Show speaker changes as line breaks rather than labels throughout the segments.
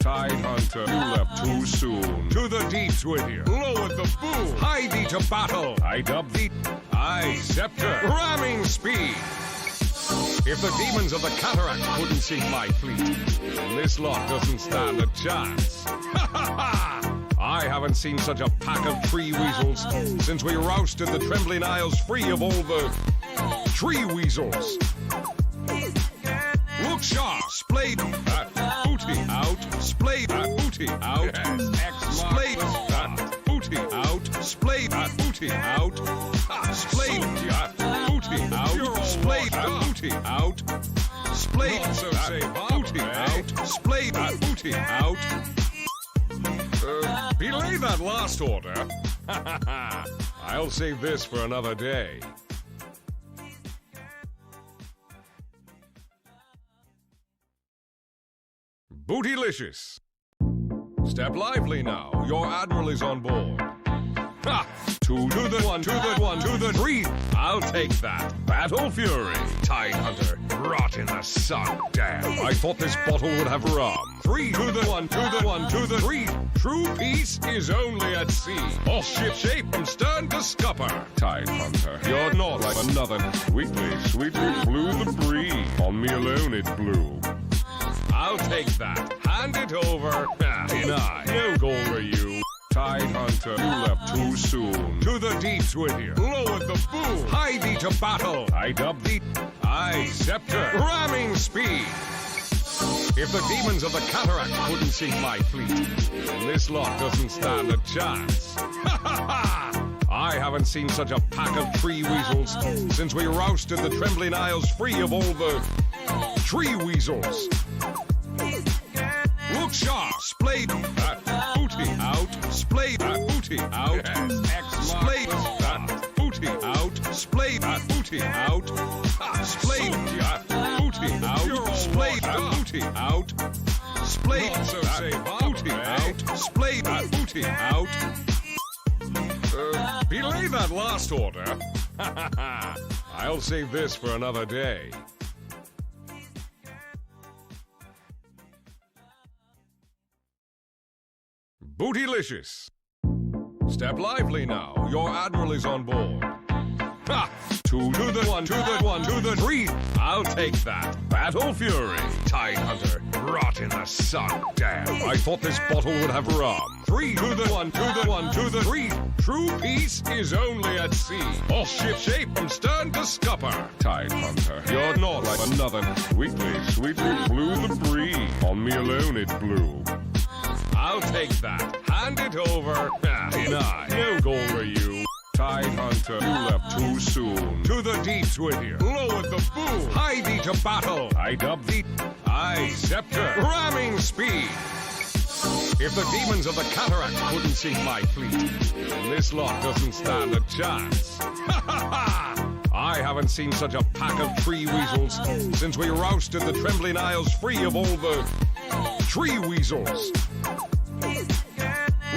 Tide Hunter, you left too soon. To the deeps with you. Lowered the boom. Hie thee to battle. I dub thee. I scepter. Ramming speed. If the demons of the cataract couldn't sink my fleet, then this lot doesn't stand a chance. Ha ha ha! I haven't seen such a pack of tree weasels since we rousted the trembling isles free of all the tree weasels. Look sharp, splayed that booty out, splayed that booty out, splayed that booty out, splayed that booty out, splayed that booty out, splayed that booty out, splayed that booty out, splayed that booty out. Belay that last order. I'll save this for another day. Bootylicious. Step lively now. Your admiral is on board. Ha! Two to the one, to the one, to the three. I'll take that. Battle Fury. Tide Hunter. Rot in the sun. Damn. I thought this bottle would have rum. Three to the one, to the one, to the three. True peace is only at sea. All ship shape from stern to scupper. Tide Hunter. You're not like another. Sweetly, sweetly blew the breeze. On me alone it blew. I'll take that. Hand it over. Deny. No goal for you. Tide Hunter, you left too soon. To the deeps with you. Lowered the boom. Hie thee to battle. I dub thee. I scepter. Ramming speed. If the demons of the cataract couldn't sink my fleet, then this lot doesn't stand a chance. Ha ha ha! I haven't seen such a pack of tree weasels since we rousted the trembling isles free of all the tree weasels. Look sharp, splayed that booty out, splayed that booty out, splayed that booty out, splayed that booty out, splayed that booty out, splayed that booty out, splayed that booty out, splayed that booty out. Belay that last order. I'll save this for another day. Bootylicious. Step lively now. Your admiral is on board. Ha! Two to the one, to the one, to the three. I'll take that. Battle Fury. Tide Hunter. Rot in the sun. Damn. I thought this bottle would have rum. Three to the one, to the one, to the three. True peace is only at sea. All ship shape from stern to scupper. Tide Hunter. You're not like another. Sweetly, sweetly blew the breeze. On me alone it blew. I'll take that. Hand it over. Deny. No goal for you. Tide Hunter, you left too soon. To the deeps with you. Lowered the boom. Hie thee to battle. I dub thee. I scepter. Ramming speed. If the demons of the cataract couldn't sink my fleet, then this lot doesn't stand a chance. Ha ha ha! I haven't seen such a pack of tree weasels since we rousted the trembling isles free of all the tree weasels.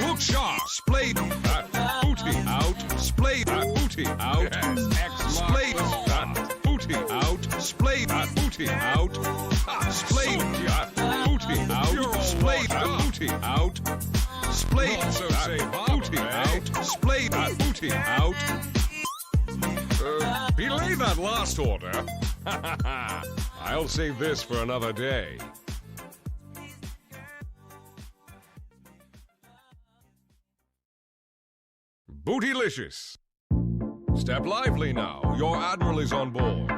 Look sharp, splayed that booty out, splayed that booty out, splayed that booty out, splayed that booty out, splayed that booty out, splayed that booty out, splayed that booty out, splayed that booty out. Belay that last order. I'll save this for another day. Bootylicious. Step lively now. Your admiral is on board.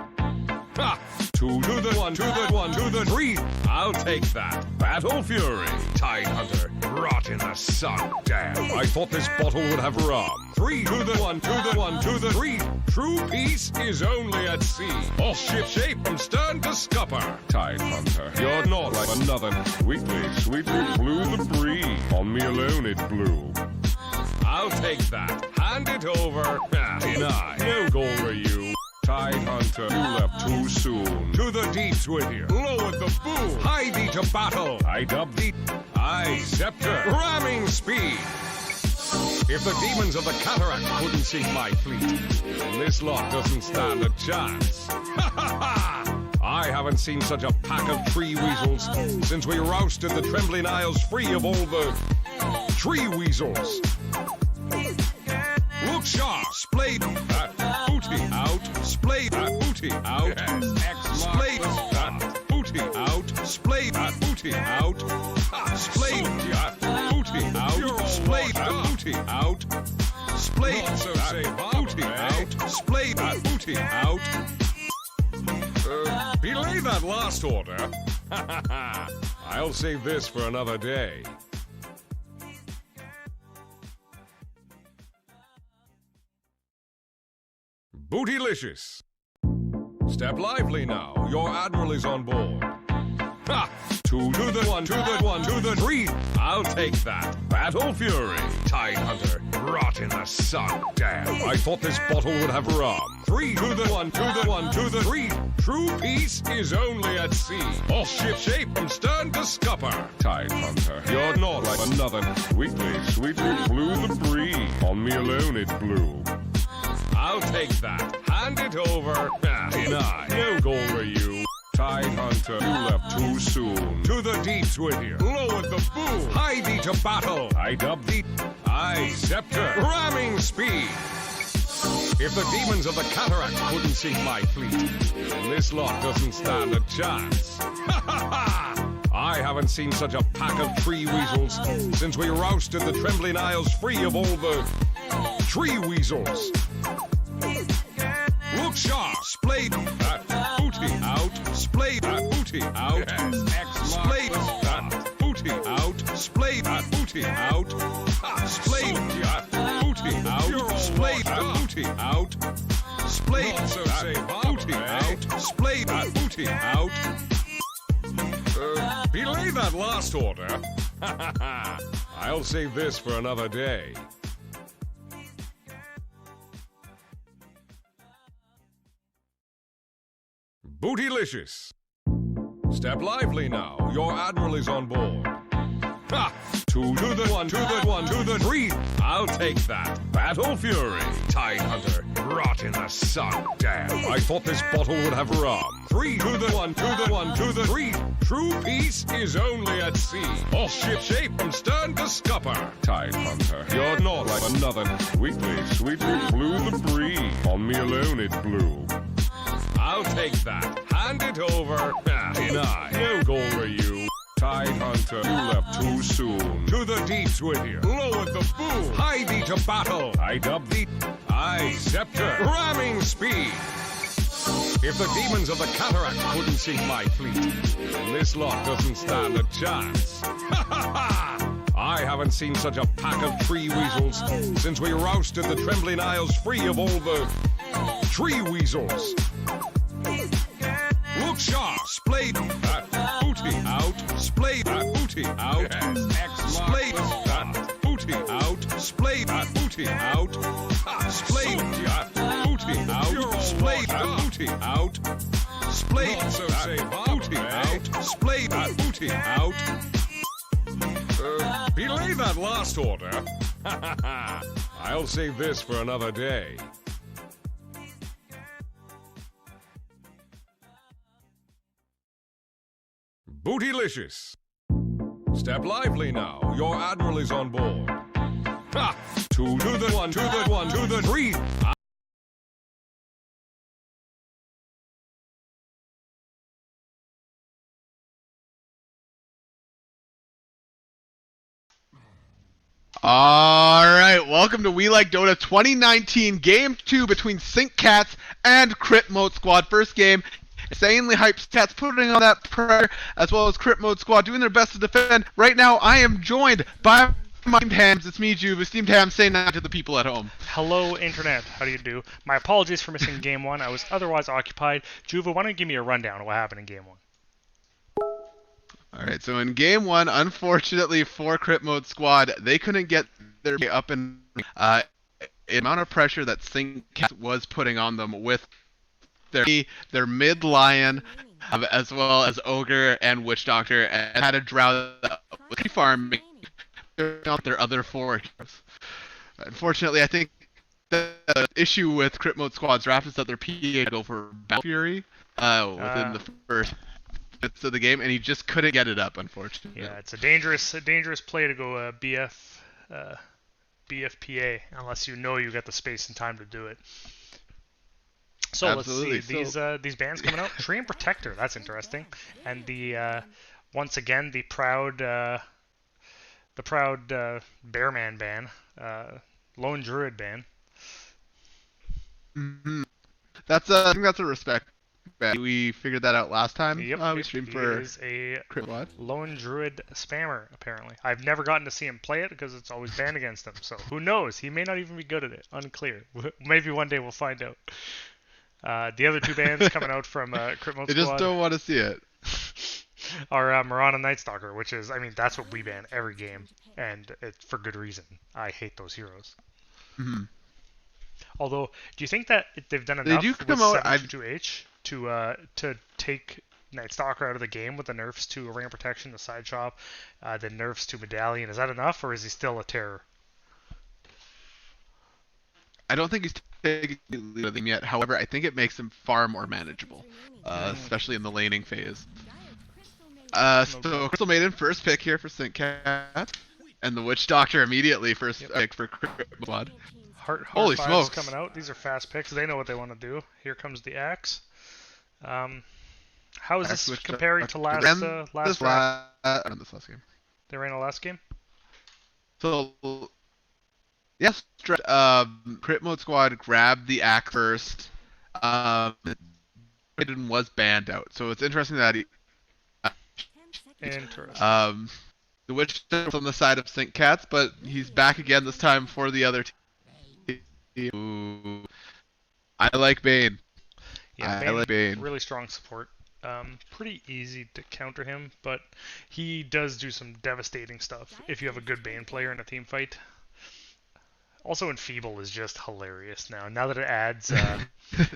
Ha! Two to the one, to the one, to the three. I'll take that. Battle Fury. Tide Hunter. Rot in the sun. Damn. I thought this bottle would have rum. Three to the one, to the one, to the three. True peace is only at sea. All ship shape from stern to scupper. Tide Hunter. You're not like another. Sweetly, sweetly blew the breeze. On me alone it blew. I'll take that. Hand it over. Deny. No goal for you. Tide Hunter, you left too soon. To the deeps with you. Lowered the boom. Hie thee to battle. I dub thee. I scepter. Ramming speed. If the demons of the cataract couldn't sink my fleet, then this lot doesn't stand a chance. Ha ha ha! I I haven't seen such a pack of tree weasels since we rousted the Trembling Isles free of all the tree weasels. Look sharp, splay that booty out, splay that booty out, splay that booty out, splay that booty out, splay that booty out, splay that booty out, splay that booty out, splay that booty out. Belay that last order. I'll save this for another day. Bootylicious. Step lively now. Your admiral is on board. Ha! Two to the one, to the one, to the three. I'll take that. Battle Fury. Tide Hunter. Rot in the sun. Damn. I thought this bottle would have rum. Three to the one, to the one, to the three. True peace is only at sea. All ship shape from stern to scupper. Tide Hunter. You're not like another. Sweetly, sweetly blew the breeze. On me alone it blew. I'll take that. Hand it over. Deny. No goal for you. Tide Hunter, you left too soon. To the deeps with you. Lower the boom. Hie thee to battle. I dub thee. I scepter. Ramming speed. If the demons of the cataract couldn't sink my fleet, then this lot doesn't stand a chance. Ha ha ha! I haven't seen such a pack of tree weasels since we rousted the Trembling Isles free of all the tree weasels. Look sharp, splay that booty out, splay that booty out, splay that booty out, splay that booty out, splay that booty out, splay that booty out, splay that booty out, splay that booty out. Belay that last order. I'll save this for another day. Bootylicious. Step lively now. Your admiral is on board. Ha! Two to the one, to the one, to the three. I'll take that. Battle Fury. Tide Hunter. Rot in the sun. Damn. I thought this bottle would have rum. Three to the one, to the one, to the three. True peace is only at sea. All ship shape from stern to scupper. Tide Hunter. You're not like another. Sweetly, sweetly blew the breeze. On me alone it blew. I'll take that. Hand it over. Deny. No goal for you. Tide Hunter, you left too soon. To the deeps with you. Lower the boom. Hie thee to battle. I dub thee. I scepter. Ramming speed. If the demons of the cataract couldn't sink my fleet, then this lot doesn't stand a chance. Ha ha ha! I haven't seen such a pack of tree weasels since we rousted the Trembling Isles free of all the tree weasels. Look sharp, splay that booty out, splay that booty out, splay that booty out, splay that booty out, splay that booty out, splay that booty out, splay that booty out, splay that booty out. Belay that last order. I'll save this for another day. Bootylicious. Step lively now. Your admiral is on board. Ha! Two to the one, to the one, to the three.
Alright, welcome to We Like Dota 2019 Game 2 between Catz and CritModeSquad. First game, insanely hyped Catz putting on that pressure, as well as CritModeSquad doing their best to defend. Right now, I am joined by my esteemed hams. It's me, Juve. Esteemed hams, say now to the people at home.
Hello, Internet. How do you do? My apologies for missing Game 1. I was otherwise occupied. Juve, why don't you give me a rundown of what happened in Game 1?
Alright, so in Game 1, unfortunately for CritModeSquad, they couldn't get their way up and the amount of pressure that Catz was putting on them with their mid lion, as well as Ogre and Witch Doctor, and had a drought with farming out their other four heroes. Unfortunately, I think that the issue with CritModeSquad's draft is that their PA go for Battle Fury within the first bits of the game, and he just couldn't get it up, unfortunately.
Yeah, it's a dangerous play to go BFPA unless you know you got the space and time to do it. So
Absolutely.
Let's see these bands coming out. Tree and Protector, that's interesting, and the once again the proud Bearman band, Lone Druid band.
Mm-hmm. I think that's a respect bet. We figured that out last time. We streamed for
is a
CritMod.
Lone Druid spammer, apparently. I've never gotten to see him play it because it's always banned against him. So who knows? He may not even be good at it. Unclear. Maybe one day we'll find out. The other two bands coming out from CritModeSquad.
They just don't want to see it.
Are Marana Nightstalker, which is, that's what we ban every game, and it's for good reason. I hate those heroes.
Mm-hmm.
Although, do you think that they've done enough with 722H to take Nightstalker out of the game with the nerfs to Ring of Protection, the Side Shop, the nerfs to Medallion? Is that enough, or is he still a terror?
I don't think he's taking the lead of them yet. However, I think it makes him far more manageable, especially in the laning phase. So Crystal Maiden first pick here for St. Catz, and the Witch Doctor immediately first pick for CritModeSquad.
Holy smokes! Coming out. These are fast picks. They know what they want to do. Here comes the axe. How is this comparing to last draft?
This last game.
They ran the last game.
So yes, CritModeSquad grabbed the axe first. Maiden was banned out, so it's interesting that he.
Interesting.
The Witch is on the side of St. Catz, but he's back again this time for the other team. Ooh. I like Bane.
Yeah,
I like Bane.
Really strong support. Pretty easy to counter him, but he does do some devastating stuff if you have a good Bane player in a team fight. Also, Enfeeble is just hilarious now. Now that it adds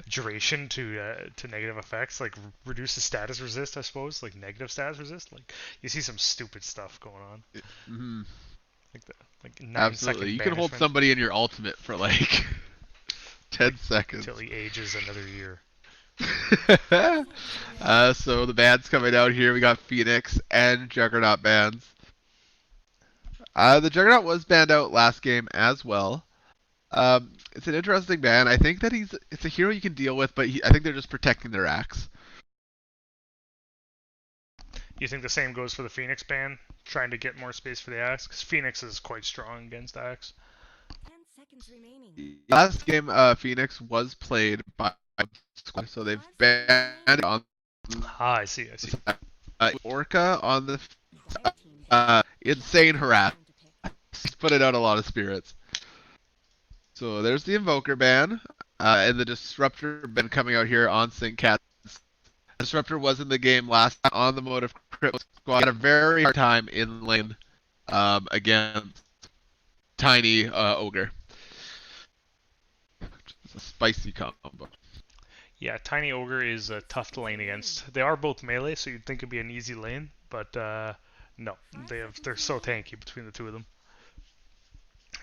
duration to negative effects, like reduces status resist, I suppose, like negative status resist. Like you see some stupid stuff going on.
Mm-hmm.
Like 9
Absolutely, you can hold somebody in your ultimate for like 10 seconds
until he ages another year.
So the bands coming out here, we got Phoenix and Juggernaut bands. The Juggernaut was banned out last game as well. It's an interesting ban. I think that it's a hero you can deal with, but I think they're just protecting their axe.
You think the same goes for the Phoenix ban? Trying to get more space for the axe? Because Phoenix is quite strong against axe.
10 seconds remaining.
Last game, Phoenix was played by Squad, so they've banned it on.
I see.
Orca on the insane harass. Put it out a lot of spirits. So there's the Invoker ban, and the Disruptor ban coming out here on St. Catz. Disruptor was in the game last time on the mode of CritModeSquad. Had a very hard time in lane against Tiny Ogre. It's a spicy combo.
Yeah, Tiny Ogre is tough to lane against. They are both melee, so you'd think it'd be an easy lane, but no, they're so tanky between the two of them.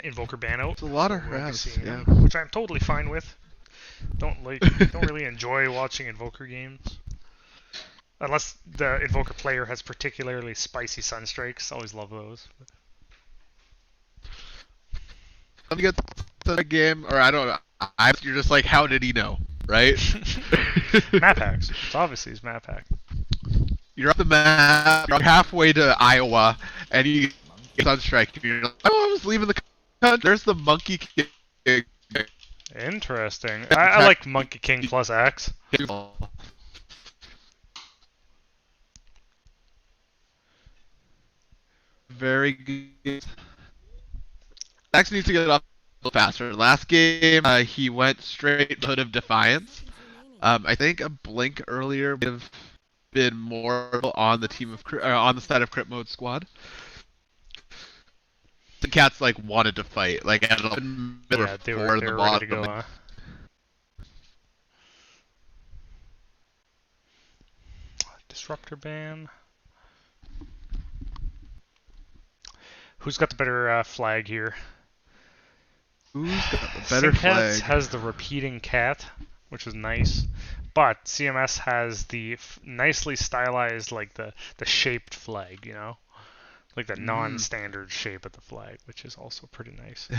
Invoker ban out.
It's a lot of harass, yeah.
Which I'm totally fine with. Don't really enjoy watching Invoker games. Unless the Invoker player has particularly spicy Sunstrikes. Always love those.
Let me get to the game, or I don't know. You're just like, how did he know, right?
Map hacks. It's obviously his map hack.
You're up the map, you're halfway to Iowa, and you get Sunstrike, and you're like, oh, I was leaving the country. There's the Monkey King.
Interesting. I like Monkey King plus Axe.
Very good. Axe needs to get up a little faster. Last game, he went straight Hood of Defiance. I think a blink earlier would have been more on the team of on the side of CritModeSquad. The Catz like wanted to fight, like at 11
yeah, they were ready to go. Huh? Disruptor ban. Who's got the better flag here?
Who's got the better
Catz
flag?
has the repeating cat, which is nice, but CMS has the nicely stylized, like the shaped flag, you know, like the non-standard shape of the flag, which is also pretty nice.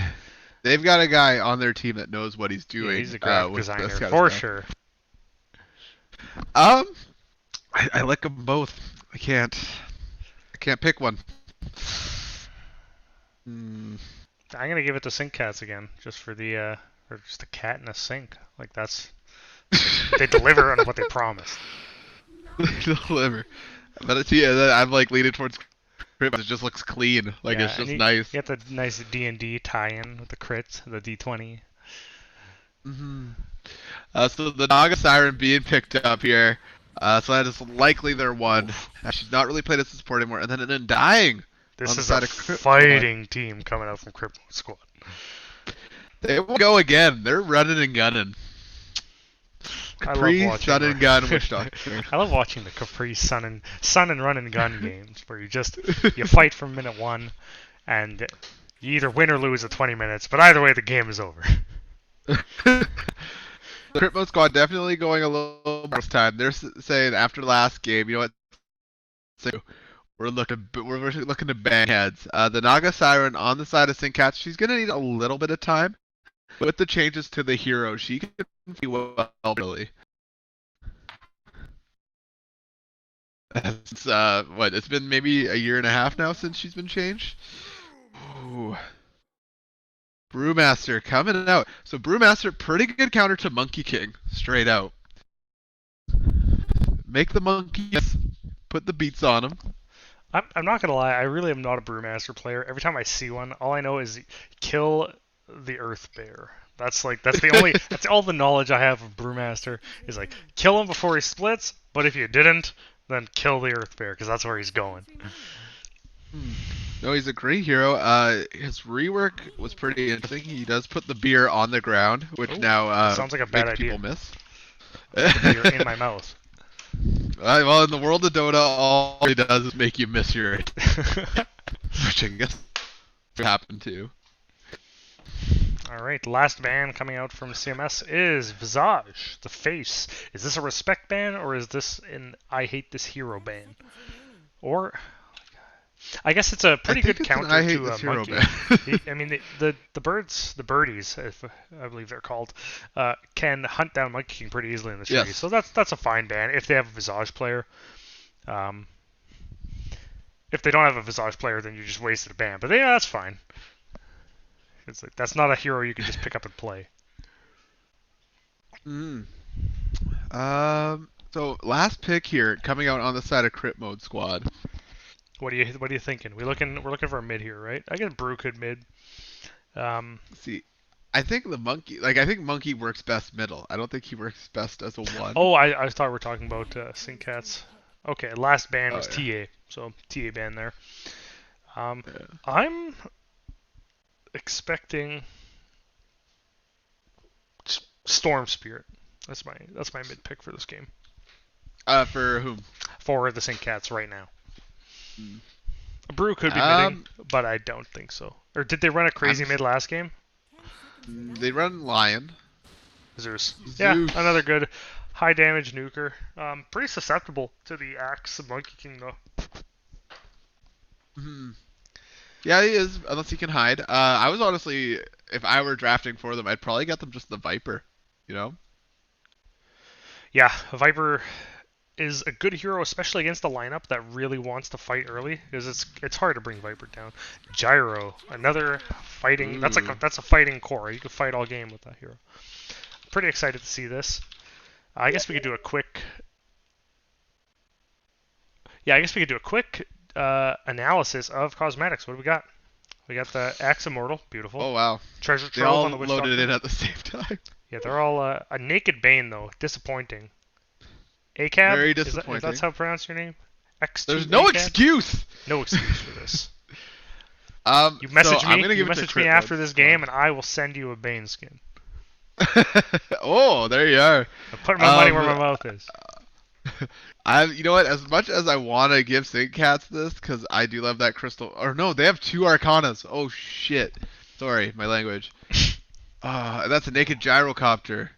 They've got a guy on their team that knows what he's doing.
Yeah, he's a graphic
with
designer
this kind
for
of stuff.
sure.
I like them both. I can't pick one.
I'm gonna give it to Sink Catz again, just for the or just a cat in a sink. Like that's they deliver on what they promised.
Deliver. But I'm like leaning towards crit. It just looks clean. Like it's just nice.
You get the nice D&D tie-in with the crits, the D20.
So the Naga Siren being picked up here. So that is likely their one. She's not really played as a support anymore. And then dying.
This
on
is
the
a
side of Crit
fighting team coming out from CritModeSquad.
They will go again. They're running and gunning. Capri, Sun and Gun, Witch Doctor.
I love watching the Capri Sun and Run and Gun games where you fight from minute 1 and you either win or lose at 20 minutes, but either way the game is over.
CritModeSquad definitely going a little more this time. They're saying after last game, you know what? So we're looking to bang heads. The Naga Siren on the side of Sink Catz, she's gonna need a little bit of time. With the changes to the hero, she can be well really. It's it's been maybe a year and a half now since she's been changed. Ooh. Brewmaster coming out. So Brewmaster, pretty good counter to Monkey King, straight out. Make the monkeys, put the beats on them.
I'm not gonna lie, I really am not a Brewmaster player. Every time I see one, all I know is kill the Earth Bear. That's the only that's all the knowledge I have of Brewmaster is like kill him before he splits, but if you didn't, then kill the Earth Bear because that's where he's going.
No, he's a great hero. His rework was pretty interesting. He does put the beer on the ground, which now
sounds like a bad
makes
idea.
people miss.
You're in my mouth.
Well, in the world of Dota, all he does is make you miss your which I guess happened to.
Alright, last ban coming out from CMS is Visage, the face. Is this a respect ban or is this an I hate this hero ban? Or I guess it's a pretty good counter to a monkey. I mean, the birdies, if I believe they're called, can hunt down Monkey King pretty easily in the tree.
Yes.
So that's a fine ban if they have a Visage player. If they don't have a Visage player, then you just wasted a ban. But yeah, that's fine. It's like that's not a hero you can just pick up and play.
So last pick here, coming out on the side of CritModeSquad.
What are you thinking? We're looking for a mid here, right? I guess Brew could mid.
See, I think I think Monkey works best middle. I don't think he works best as a 1.
Oh, I thought we were talking about Sink Catz. Okay, last ban was TA, so TA ban there. I'm expecting Storm Spirit. That's my mid pick for this game.
For whom?
For the Sink Catz right now. A Brew could be midding, but I don't think so. Or did they run a crazy mid last game?
They run Lion.
Zeus. Yeah, another good high damage nuker. Pretty susceptible to the axe of Monkey King though.
Yeah, he is, unless he can hide. I was honestly, if I were drafting for them, I'd probably get them just the Viper, you know?
Yeah, a Viper is a good hero, especially against a lineup that really wants to fight early, because it's hard to bring Viper down. Gyro, another fighting. That's a fighting core. You can fight all game with that hero. Pretty excited to see this. I guess we could do a quick. Yeah, I guess we could do a quick analysis of cosmetics. What do we got? We got the Axe Immortal, beautiful.
Oh wow.
Treasure
They
Trove
all
on the Witch
loaded
Doctor.
in at the same time.
Yeah, they're all a Naked Bane though, disappointing. ACAB?
Very
Is
disappointing.
that's how you pronounce your name? X2
There's no
ACAB?
excuse.
No excuse for this. You
So
message
I'm
me.
gonna
You
give it to
message me
CritModeSquad.
after this game, and I will send you a Bane skin.
Oh, there you are.
I'm putting my money where my mouth is.
You know what? As much as I want to give Sink Catz this, because I do love that crystal. Or no, they have 2 Arcanas. Oh shit. Sorry, my language. That's a naked gyrocopter.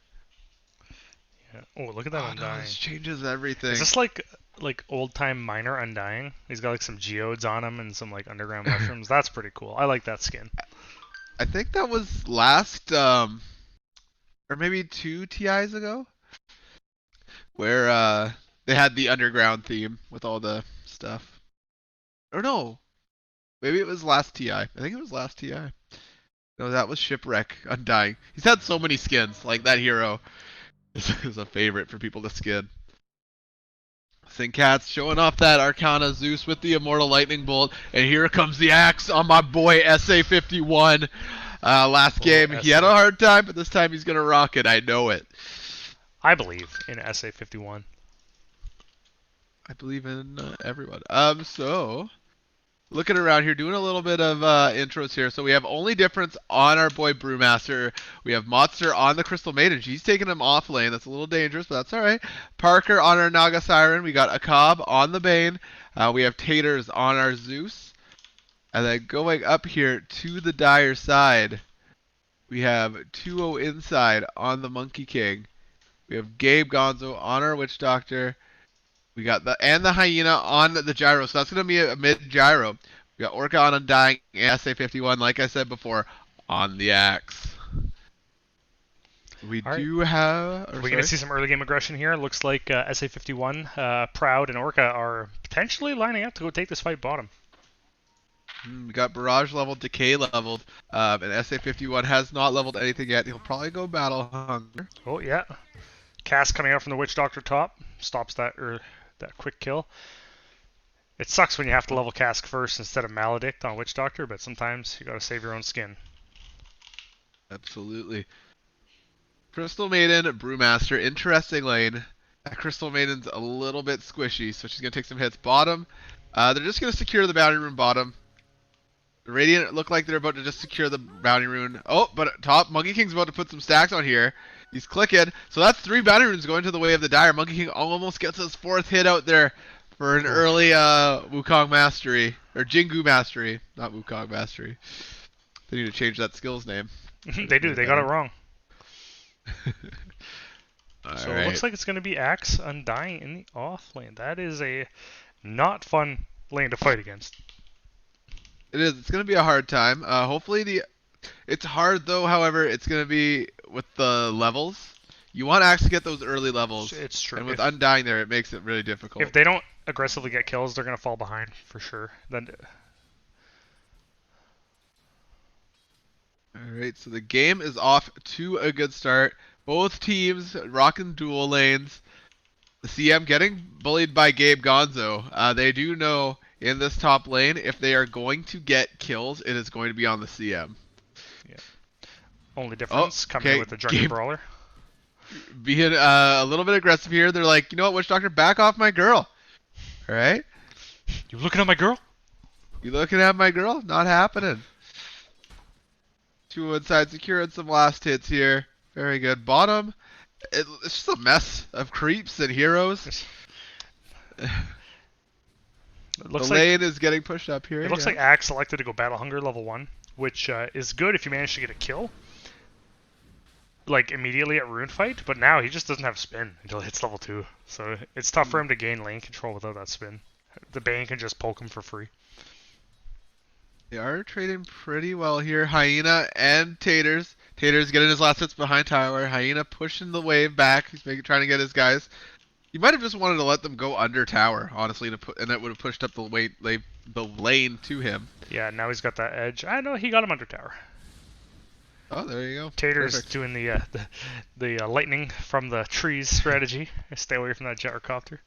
Yeah. Oh, look at that
Oh no,
Undying.
this changes everything.
Is this like old time miner Undying? He's got like some geodes on him and some like underground mushrooms. That's pretty cool. I like that skin.
I think that was last, or maybe 2 TIs ago, where they had the underground theme with all the stuff. Or no, maybe it was last TI. I think it was last TI. No, that was Shipwreck Undying. He's had so many skins. Like that hero is a favorite for people to skin. Catz showing off that Arcana Zeus with the Immortal Lightning Bolt, and here comes the axe on my boy SA51. Last game he had a hard time, but this time he's gonna rock it. I know it.
I believe in SA51.
I believe in everyone. So looking around here, doing a little bit of intros here. So we have only difference on our boy Brewmaster. We have Monster on the Crystal Maiden. She's taking him off lane. That's a little dangerous, but that's all right. Parker on our Naga Siren. We got Akab on the Bane. We have Taters on our Zeus. And then going up here to the Dire side, we have 2-0 inside on the Monkey King. We have Gabe Gonzo on our Witch Doctor. We got the Hyena on the Gyro, so that's going to be a mid Gyro. We got Orca on Undying and SA51, like I said before, on the Axe. We do have...
We're going to see some early game aggression here. Looks like SA51, Proud, and Orca are potentially lining up to go take this fight bottom.
We got Barrage leveled, Decay leveled, and SA51 has not leveled anything yet. He'll probably go Battle Hunger.
Oh, yeah. Cast coming out from the Witch Doctor top. Stops that quick kill. It sucks when you have to level Cask first instead of Maledict on Witch Doctor, but sometimes you gotta save your own skin.
Absolutely. Crystal Maiden, Brewmaster, interesting lane. That Crystal Maiden's a little bit squishy, so she's gonna take some hits. Bottom, they're just gonna secure the bounty rune bottom. The Radiant look like they're about to just secure the bounty rune. Oh, but top, Monkey King's about to put some stacks on here. He's clicking. So that's 3 bounty runes going to the way of the Dire. Monkey King almost gets his 4th hit out there for an early Wukong mastery. Or Jingu mastery. Not Wukong mastery. They need to change that skill's name.
They do. They got it wrong.
So
it looks like it's going to be Axe Undying in the off lane. That is a not fun lane to fight against.
It is. It's going to be a hard time. Hopefully it's hard though, however, it's going to be with the levels. You want Axe to get those early levels.
It's true.
And with Undying there, it makes it really difficult.
If they don't aggressively get kills, they're going to fall behind for sure.
Alright, so the game is off to a good start. Both teams rocking dual lanes. The CM getting bullied by Gabe Gonzo. They do know in this top lane, if they are going to get kills, it is going to be on the CM.
Yeah. Only difference coming with the Junkie Brawler.
Being a little bit aggressive here. They're like, you know what, Witch Doctor, back off my girl. Alright?
You looking at my girl?
You looking at my girl? Not happening. 2 inside, securing some last hits here. Very good. Bottom, it's just a mess of creeps and heroes. The lane is getting pushed up here.
It looks like Axe selected to go Battle Hunger level 1, which is good if you manage to get a kill, like immediately at Rune Fight, but now he just doesn't have spin until it hits level 2. So it's tough for him to gain lane control without that spin. The Bane can just poke him for free.
They are trading pretty well here. Hyena and Taters. Taters getting his last hits behind Tower. Hyena pushing the wave back. He's trying to get his guys. You might have just wanted to let them go under tower, honestly, and that would have pushed up the lane to him.
Yeah, now he's got that edge. I know he got him under tower.
Oh, there you go.
Tater's
Perfect.
doing the lightning from the trees strategy. Stay away from that gyrocopter.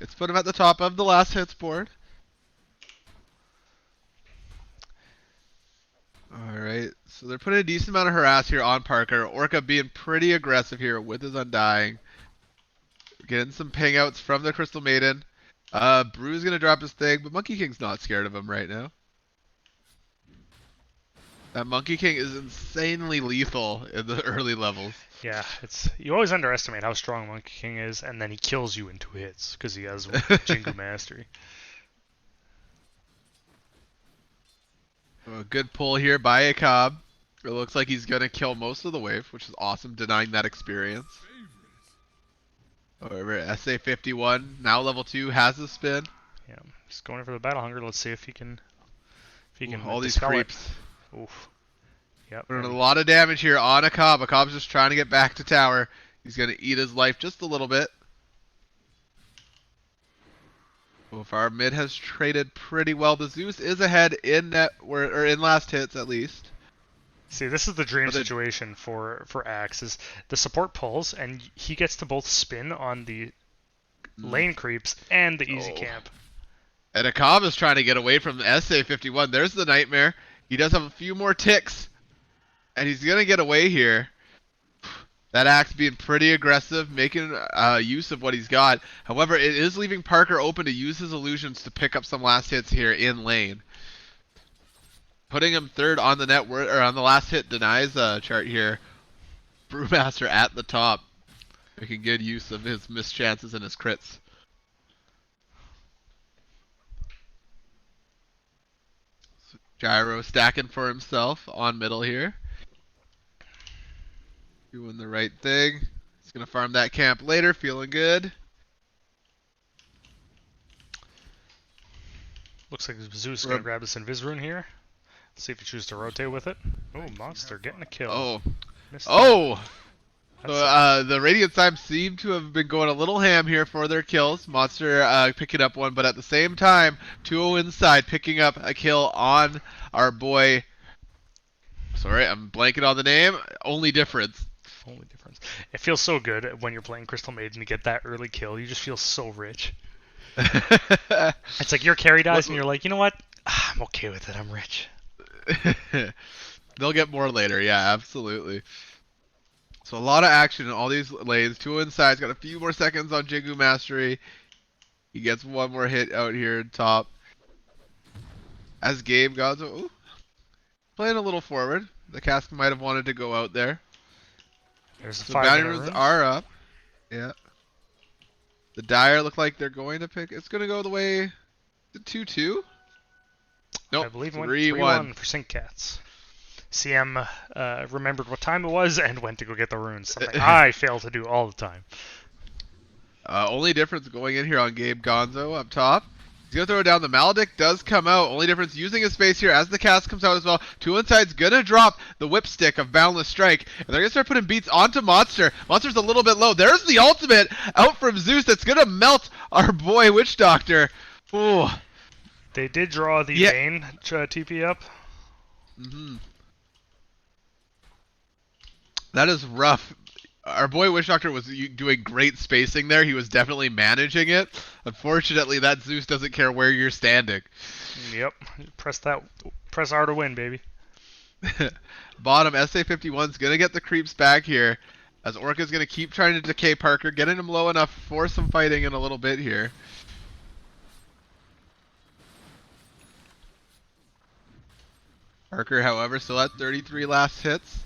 Let's put him at the top of the last hits board. Alright, so they're putting a decent amount of harass here on Parker. Orca being pretty aggressive here with his Undying. Getting some ping outs from the Crystal Maiden. Brew's gonna drop his thing, but Monkey King's not scared of him right now. That Monkey King is insanely lethal in the early levels.
Yeah, you always underestimate how strong Monkey King is, and then he kills you in 2 hits because he has Jingu Mastery.
A good pull here by Akab. It looks like he's gonna kill most of the wave, which is awesome, denying that experience. However, SA51, now level 2, has the spin.
Yeah, just going for the battle hunger. Let's see if he can. If he can
All these
dispel it.
creeps.
Oof. Yep.
Putting a lot of damage here on a Cobb. A Cobb's just trying to get back to tower. He's gonna eat his life just a little bit. So far, mid has traded pretty well. The Zeus is ahead in net, or in last hits at least.
See, this is the dream situation for Axe, is the support pulls, and he gets to both spin on the lane creeps and the easy camp.
And Akab is trying to get away from the SA51. There's the nightmare. He does have a few more ticks, and he's going to get away here. That Axe being pretty aggressive, making use of what he's got. However, it is leaving Parker open to use his illusions to pick up some last hits here in lane. Putting him third on the net or on the last hit denies chart here. Brewmaster at the top, making good use of his missed chances and his crits. Gyro stacking for himself on middle here. Doing the right thing. He's gonna farm that camp later, feeling good.
Looks like Zeus is gonna grab this Invis rune here. See if he chooses to rotate with it. Oh, Monster getting a kill.
Oh.
Missed
Oh!
That's
So the Radiant Time seem to have been going a little ham here for their kills. Monster picking up one, but at the same time, 2-0 inside, picking up a kill on our boy. Sorry, I'm blanking on the name. Only difference.
Only difference. It feels so good when you're playing Crystal Maiden to get that early kill. You just feel so rich. It's like your carry dies and you're like, you know what? I'm okay with it. I'm rich.
They'll get more later, yeah, absolutely. So a lot of action in all these lanes. 2 inside, he's got a few more seconds on Jingu Mastery. He gets one more hit out here at top. As Gabe goes, ooh, playing a little forward. The cask might have wanted to go out there.
There's the
So
5
bounty
minute
runes
runes.
are up. Yeah. The Dire look like they're going to pick. It's going to go the way. 2-2? Nope.
I believe it went
3-1
for Sync Catz. CM remembered what time it was and went to go get the runes. Something I fail to do all the time.
Only difference going in here on Gabe Gonzo up top. He's going to throw it down. The Maledict does come out. Only difference using his space here as the cast comes out as well. 2 inside's going to drop the whip stick of Boundless Strike. And they're going to start putting beats onto Monster. Monster's a little bit low. There's the ultimate out from Zeus that's going to melt our boy Witch Doctor. Ooh.
They did draw the Bane TP up.
Mm-hmm. That is rough. Our boy Witch Doctor was doing great spacing there. He was definitely managing it. Unfortunately, that Zeus doesn't care where you're standing.
Yep. Press R to win, baby.
Bottom, SA51's going to get the creeps back here. As Orca's going to keep trying to decay Parker, getting him low enough for some fighting in a little bit here. Parker, however, still at 33 last hits.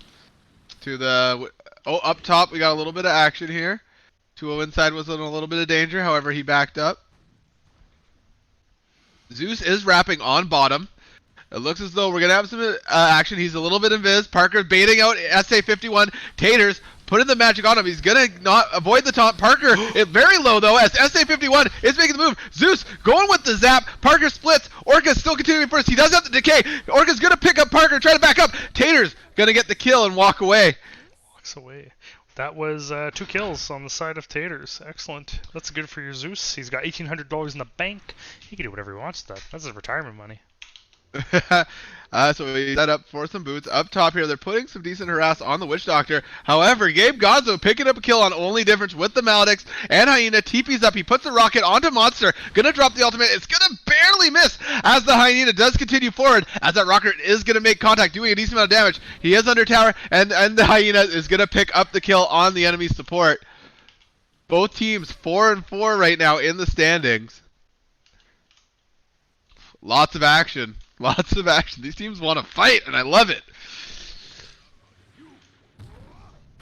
To the... Oh, up top, we got a little bit of action here. 2-0 inside was in a little bit of danger, however, he backed up. Zeus is wrapping on bottom. It looks as though we're going to have some action. He's a little bit invis. Parker baiting out SA51. Taters putting the magic on him. He's going to not avoid the taunt. Parker very low, though, as SA51 is making the move. Zeus going with the zap. Parker splits. Orca's still continuing first. He does have the decay. Orca's going to pick up Parker, try to back up. Taters going to get the kill and walk away.
Walks away. That was 2 kills on the side of Taters. Excellent. That's good for your Zeus. He's got $1,800 in the bank. He can do whatever he wants with that. That's his retirement money.
So we set up for some boots. Up top here, they're putting some decent harass on the Witch Doctor. However, Gabe Gonzo picking up a kill on Only Difference with the Maledicts. And Hyena TP's up. He puts a rocket onto Monster. Gonna drop the ultimate. It's gonna barely miss as the Hyena does continue forward. As that rocket is gonna make contact, doing a decent amount of damage. He is under tower, and the Hyena is gonna pick up the kill on the enemy support. Both teams 4-4 right now in the standings. Lots of action. Lots of action. These teams want to fight, and I love it.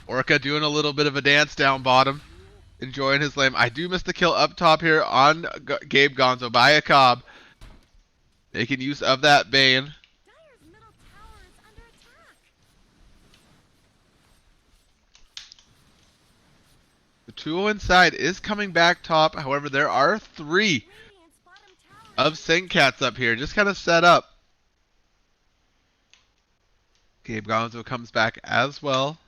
Orca doing a little bit of a dance down bottom. Enjoying his lane. I do miss the kill up top here on Gabe Gonzo by a Cobb. Making use of that Bane.
Dyer's middle tower is under attack.
2-0 inside is coming back top. However, there are 3 of St. Catz up here. Just kind of set up. Gabe Gonzo comes back as well.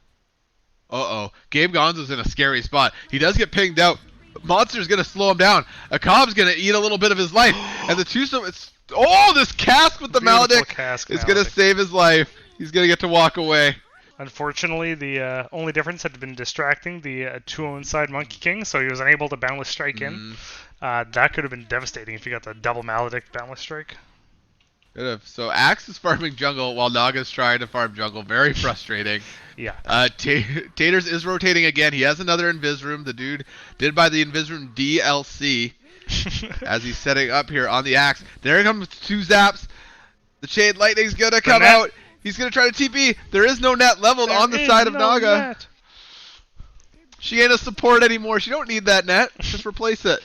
Uh-oh. Gabe Gonzo's in a scary spot. He does get pinged out. Monster's going to slow him down. Akab's going to eat a little bit of his life. And the two... this cask with the Maledic is going to save his life. He's going to get to walk away.
Unfortunately, the only difference had been distracting the 2-0 inside Monkey King, so he was unable to boundless strike in. That could have been devastating if he got the double Maledict boundless strike.
Could have. So Axe is farming jungle while Naga's trying to farm jungle. Very frustrating.
Yeah.
Taters is rotating again. He has another Invis Room. The dude did buy the Invis Room DLC as he's setting up here on the Axe. There comes 2 zaps. The Shade Lightning's going to come out. He's going to try to TP. There is no net leveled on the side of Naga. Net. She ain't a support anymore. She don't need that net. Just replace it.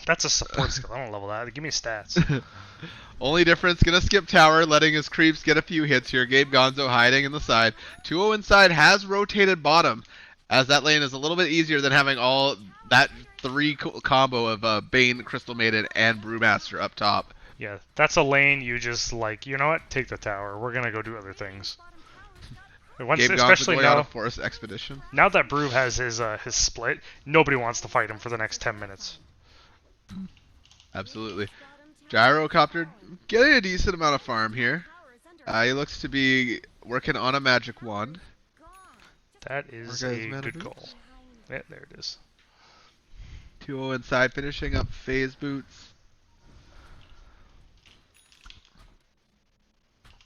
That's a support skill. I don't level that. Give me stats.
Only difference, gonna skip tower, letting his creeps get a few hits here. Gabe Gonzo hiding in the side. 2-0 inside has rotated bottom, as that lane is a little bit easier than having all that 3 combo of Bane, Crystal Maiden, and Brewmaster up top.
Yeah, that's a lane you just like, you know what? Take the tower. We're gonna go do other things. Once,
Gabe
especially
Gonzo going
now,
on a forest expedition.
Now that Brew has his split, nobody wants to fight him for the next 10 minutes.
Absolutely. Gyrocopter getting a decent amount of farm here. He looks to be working on a magic wand.
That is a good goal. Yeah, there it is.
2-0 inside, finishing up phase boots.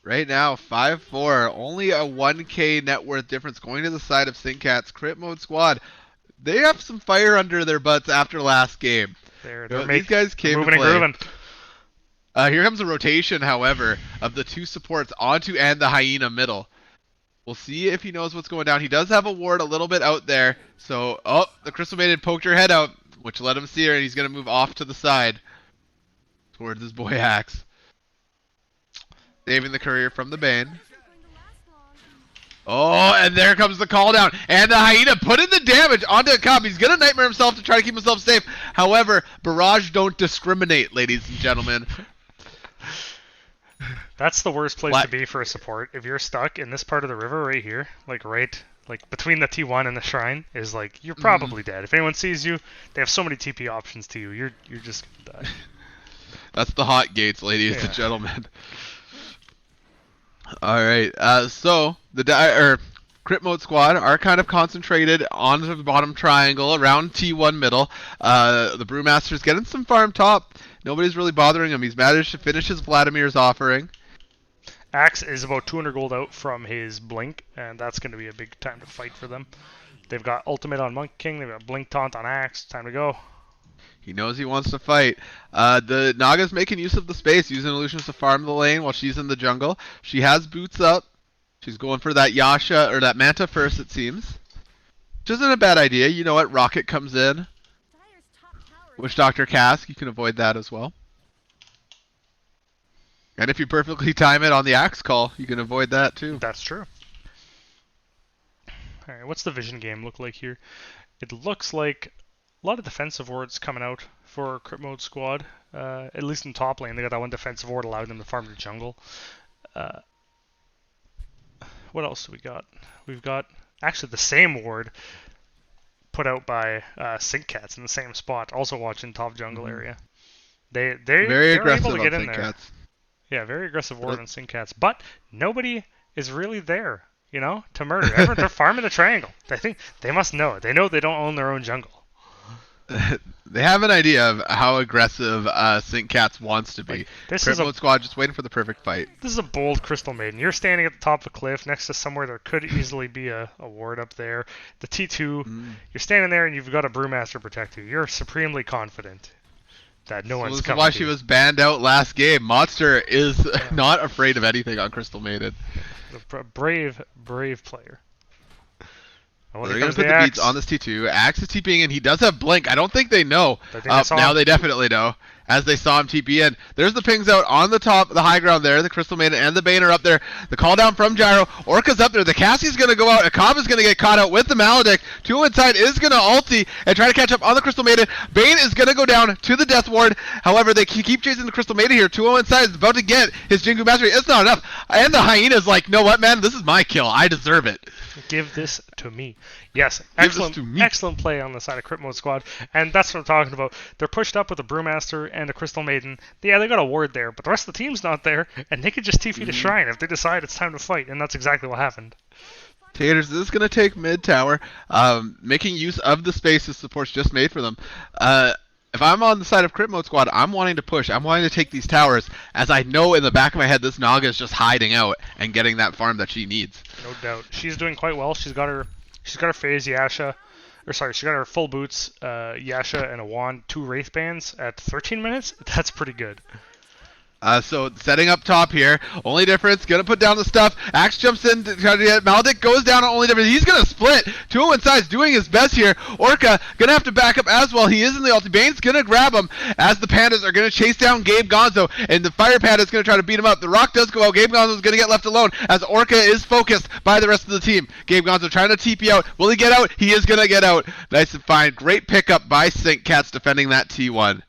Right now, 5-4. Only a 1k net worth difference going to the side of St. Catz. CritModeSquad. They have some fire under their butts after last game. These guys came
moving
to play.
And grooving.
Here comes a rotation, however, of the 2 supports onto and the Hyena middle. We'll see if he knows what's going down. He does have a ward a little bit out there. So, the Crystal Maiden poked her head out, which let him see her, and he's going to move off to the side towards his boy Axe. Saving the courier from the Bane. Oh, and there comes the call down. And the Hyena putting the damage onto a cop. He's going to nightmare himself to try to keep himself safe. However, Barrage don't discriminate, ladies and gentlemen.
That's the worst place to be for a support. If you're stuck in this part of the river right here, like between the T1 and the shrine, is like you're probably dead. If anyone sees you, they have so many TP options to you. You're just gonna die.
That's the hot gates, ladies and gentlemen. All right. So the CritModeSquad are kind of concentrated on the bottom triangle around T1 middle. The Brewmaster's getting some farm top. Nobody's really bothering him. He's managed to finish his Vladimir's offering.
Axe is about 200 gold out from his Blink, and that's going to be a big time to fight for them. They've got Ultimate on Monkey King. They've got Blink Taunt on Axe. Time to go.
He knows he wants to fight. The Naga's making use of the space, using illusions to farm the lane while she's in the jungle. She has boots up. She's going for that Yasha, or that Manta first, it seems. Which isn't a bad idea. You know what? Rocket comes in. Which Dr. Cask, you can avoid that as well. And if you perfectly time it on the Axe call, you can avoid that too.
That's true. Alright, what's the vision game look like here? It looks like a lot of defensive wards coming out for CritModeSquad. At least in top lane, they got that one defensive ward allowing them to farm the jungle. What else do we got? We've got actually the same ward put out by St. Catz in the same spot, also watching top jungle area. They're able to get in there.
Catz.
Yeah, very aggressive ward on St. Catz, but nobody is really there, to murder. Everyone, they're farming the triangle. I think they must know. They know they don't own their own jungle.
They have an idea of how aggressive St. Catz wants to be. CritModeSquad just waiting for the perfect fight.
This is a bold Crystal Maiden. You're standing at the top of a cliff next to somewhere there could easily be a ward up there. The T2, you're standing there and you've got a Brewmaster protect you. You're supremely confident that no one's coming.
This is why she was banned out last game. Monster is not afraid of anything on Crystal Maiden.
A brave player.
They're going to put the beats on this T2. Axe is TPing, and he does have Blink. I don't think they know. Now they definitely know. as they saw him TP in. There's the pings out on the top, the high ground there. The Crystal Maiden and the Bane are up there. The call down from Gyro. Orca's up there. The Cassie's going to go out. Akab is going to get caught out with the Maledict. 2 inside is going to ulti and try to catch up on the Crystal Maiden. Bane is going to go down to the Death Ward. However, they keep chasing the Crystal Maiden here. 2 inside is about to get his Jingu Mastery. It's not enough. And the Hyena's like, know what, man? This is my kill. I deserve it.
Give this to me. Yes, excellent play on the side of CritModeSquad, and that's what I'm talking about. They're pushed up with a Brewmaster and a Crystal Maiden. Yeah, they got a ward there, but the rest of the team's not there, and they could just TP to Shrine if they decide it's time to fight, and that's exactly what happened.
Taters is going to take mid tower, making use of the space his support's just made for them. If I'm on the side of CritModeSquad, I'm wanting to push. I'm wanting to take these towers, as I know in the back of my head this Naga is just hiding out and getting that farm that she needs.
No doubt. She's doing quite well. She's got her phase Yasha, she got her full boots, Yasha and a wand, 2 Wraith Bands at 13 minutes. That's pretty good.
So setting up top here, only difference, gonna put down the stuff. Axe jumps in to try to get Maledict, goes down on only difference. He's gonna split. 2 inside, doing his best here. Orca gonna have to back up as well. He is in the ulti. Bane's gonna grab him as the Pandas are gonna chase down Gabe Gonzo, and the Fire Panda's gonna try to beat him up. The Rock does go out. Gabe Gonzo's gonna get left alone as Orca is focused by the rest of the team. Gabe Gonzo trying to TP out. Will he get out? He is gonna get out. Nice and fine. Great pickup by Catz defending that T1.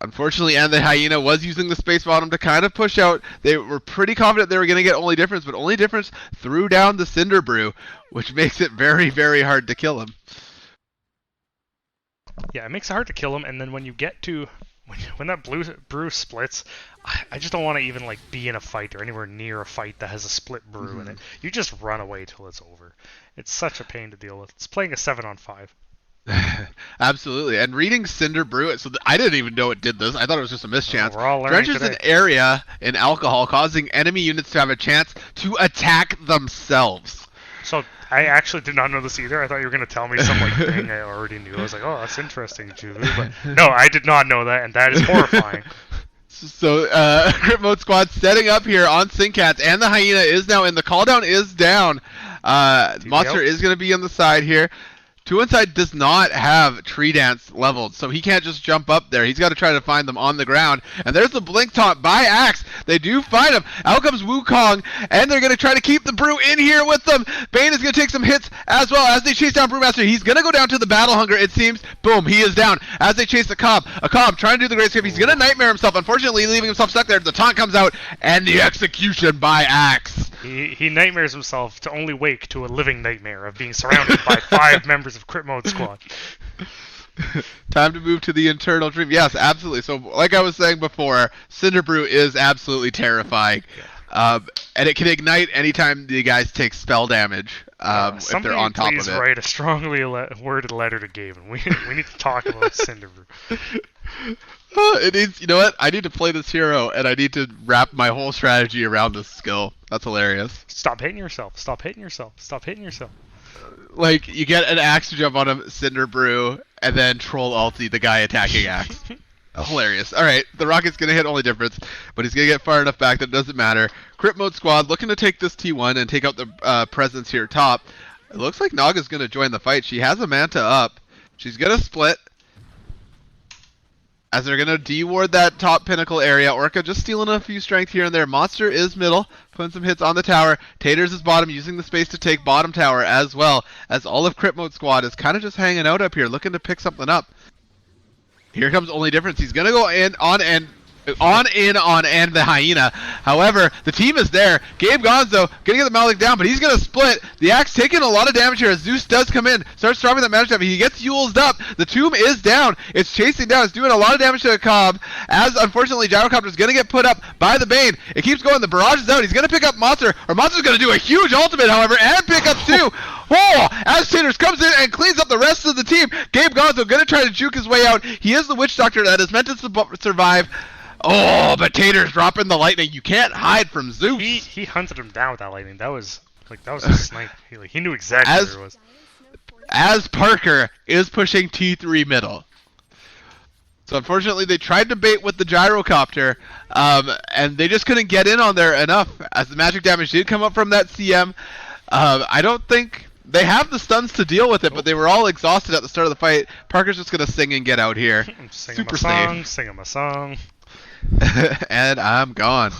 Unfortunately, and the Hyena was using the space bottom to kind of push out. They were pretty confident they were going to get Only Difference, but Only Difference threw down the Cinder Brew, which makes it very, very hard to kill him.
Yeah, it makes it hard to kill him, and then when you get to... When that brew splits, I just don't want to even like be in a fight or anywhere near a fight that has a split brew in it. You just run away till it's over. It's such a pain to deal with. It's playing a 7-on-5.
Absolutely, and reading Cinder Brew, so I didn't even know it did this. I thought it was just a mischance.
We're all learning
Drenches
today.
an area in alcohol, causing enemy units to have a chance to attack themselves.
So I actually did not know this either. I thought you were going to tell me some like thing I already knew. I was like, oh, that's interesting, Julie. But no, I did not know that, and that is horrifying.
So, CritModeSquad setting up here on Catz, and the Hyena is now in. The call down is down. Monster is going to be on the side here. 2 inside does not have Tree Dance leveled, so he can't just jump up there. He's got to try to find them on the ground. And there's the Blink Taunt by Axe. They do find him. Out comes Wukong, and they're going to try to keep the Brew in here with them. Bane is going to take some hits as well as they chase down Brewmaster. He's going to go down to the Battle Hunger, it seems. Boom, he is down as they chase Akab. Akab trying to do the Great Escape. He's going to Nightmare himself, unfortunately leaving himself stuck there. The taunt comes out, and the execution by Axe.
He nightmares himself to only wake to a living nightmare of being surrounded by 5 members of CritModeSquad.
Time to move to the internal dream. Yes, absolutely. So, like I was saying before, Cinder Brew is absolutely terrifying. And it can ignite anytime the guys take spell damage if they're on top of it.
Somebody please write a strongly worded letter to Gaben. We need to talk about Cinder Brew.
It needs, you know what? I need to play this hero, and I need to wrap my whole strategy around this skill. That's hilarious.
Stop hitting yourself. Stop hitting yourself. Stop hitting yourself.
Like, you get an Axe to jump on him, Cinder Brew, and then Troll ulti the guy attacking Axe. Hilarious. Alright, the Rocket's going to hit Only Difference, but he's going to get far enough back that it doesn't matter. CritModeSquad looking to take this T1 and take out the presence here top. It looks like Naga's going to join the fight. She has a Manta up. She's going to split. As they're going to de-ward that top pinnacle area. Orca just stealing a few strength here and there. Monster is middle, putting some hits on the tower. Taters is bottom, using the space to take bottom tower as well. As all of CritModeSquad is kind of just hanging out up here, looking to pick something up. Here comes Only Difference. He's going to go in on the Hyena. However, the team is there. Gabe Gonzo gonna get the Malik down, but he's gonna split. The Axe taking a lot of damage here as Zeus does come in, starts dropping that magic damage. He gets Yulesed up. The Tomb is down. It's chasing down. It's doing a lot of damage to the Cobb. As unfortunately, Gyrocopter's gonna get put up by the Bane. It keeps going. The barrage is out. He's gonna pick up Monster, or Monster's gonna do a huge ultimate, however, and pick up 2. Oh, as Taters comes in and cleans up the rest of the team. Gabe Gonzo gonna try to juke his way out. He is the Witch Doctor that is meant to survive. Oh, but Taters dropping the lightning. You can't hide from Zeus.
He hunted him down with that lightning. That was a snipe. He knew exactly where it was.
As Parker is pushing T3 middle. So unfortunately, they tried to bait with the Gyrocopter, and they just couldn't get in on there enough. As the magic damage did come up from that CM, I don't think They have the stuns to deal with it, but they were all exhausted at the start of the fight. Parker's just gonna sing and get out here.
Sing
Super
him a song,
safe.
sing him a song.
And I'm gone.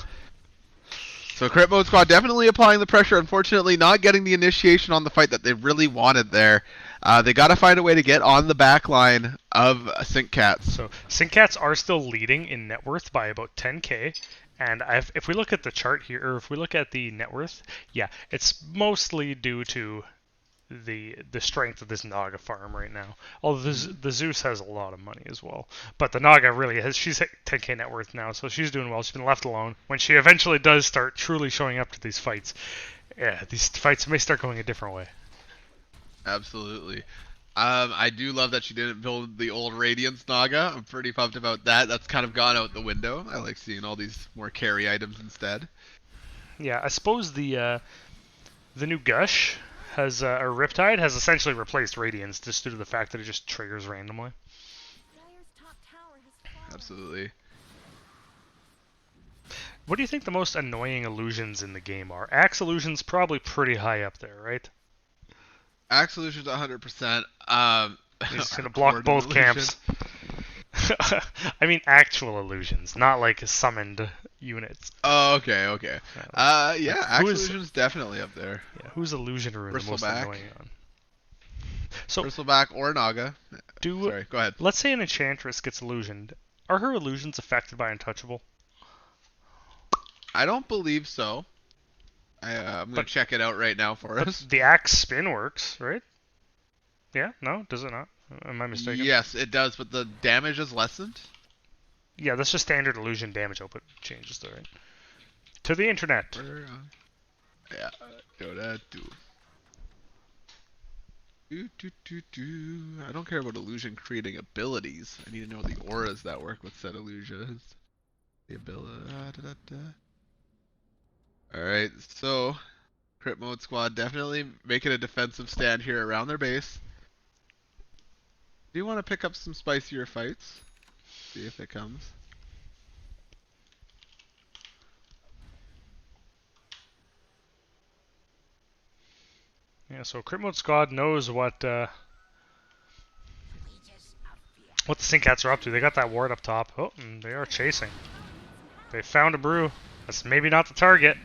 So CritModeSquad definitely applying the pressure. Unfortunately, not getting the initiation on the fight that they really wanted there. They got to find a way to get on the back line of Catz.
So Catz are still leading in net worth by about 10k. And if we look at the chart here, or if we look at the net worth, yeah, it's mostly due to the strength of this Naga farm right now. Although the Zeus has a lot of money as well, but the Naga really has. She's hit 10k net worth now, so she's doing well. She's been left alone. When she eventually does start truly showing up to these fights, yeah, these fights may start going a different way.
Absolutely. I do love that she didn't build the old Radiance Naga. I'm pretty pumped about that. That's kind of gone out the window. I like seeing all these more carry items instead.
Yeah, I suppose the new Gush has or Riptide has essentially replaced Radiance just due to the fact that it just triggers randomly.
Dyer's top tower has fallen.
Absolutely.
What do you think the most annoying illusions in the game are? Axe illusion's probably pretty high up there, right?
Axe illusion's 100%.
He's gonna block both camps. I mean actual illusions, not like summoned units.
Oh, okay. Yeah, Axe
is-
illusion's definitely up there.
Yeah, whose illusion are the most
Bristleback.
annoying on? So
Bristleback or Naga. Sorry, go ahead.
let's say an enchantress gets illusioned. Are her illusions affected by untouchable?
I don't believe so. I'm gonna check it out right now for us.
The axe spin works, right? Yeah? No? Does it not? Am I mistaken?
Yes, it does, but the damage is lessened.
Yeah, that's just standard illusion damage output changes though, right? To the internet.
Yeah, Dota 2. I don't care about illusion creating abilities. I need to know the auras that work with said illusions. The ability. Alright, so CritModeSquad definitely making a defensive stand here around their base. Do you want to pick up some spicier fights? See if it comes.
Yeah, so CritModeSquad knows what the Catz are up to. They got that ward up top. Oh, and they are chasing. They found a brew. That's maybe not the target.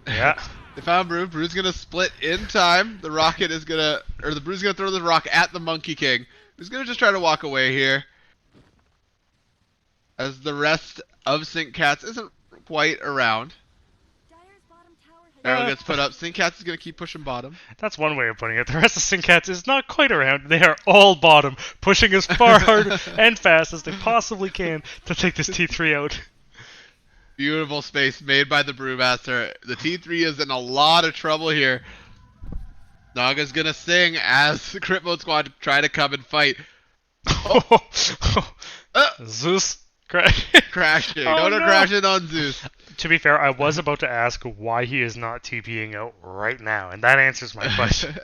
Yeah.
They found Brew. Brew's gonna split in time. The rocket is gonna, or the Brew's gonna throw the rock at the Monkey King. He's gonna just try to walk away here. As the rest of Catz isn't quite around.
Dyer's bottom tower has
Arrow gets put up. Catz is gonna keep pushing bottom.
That's one way of putting it. The rest of Catz is not quite around. They are all bottom, pushing as far hard and fast as they possibly can to take this T3 out.
Beautiful space made by the Brewmaster. The T3 is in a lot of trouble here. Naga's gonna sing as CritModeSquad try to come and fight.
Zeus crash.
Crashing.
Oh,
Dota
no.
crashing on Zeus.
To be fair, I was about to ask why he is not TPing out right now, and that answers my question.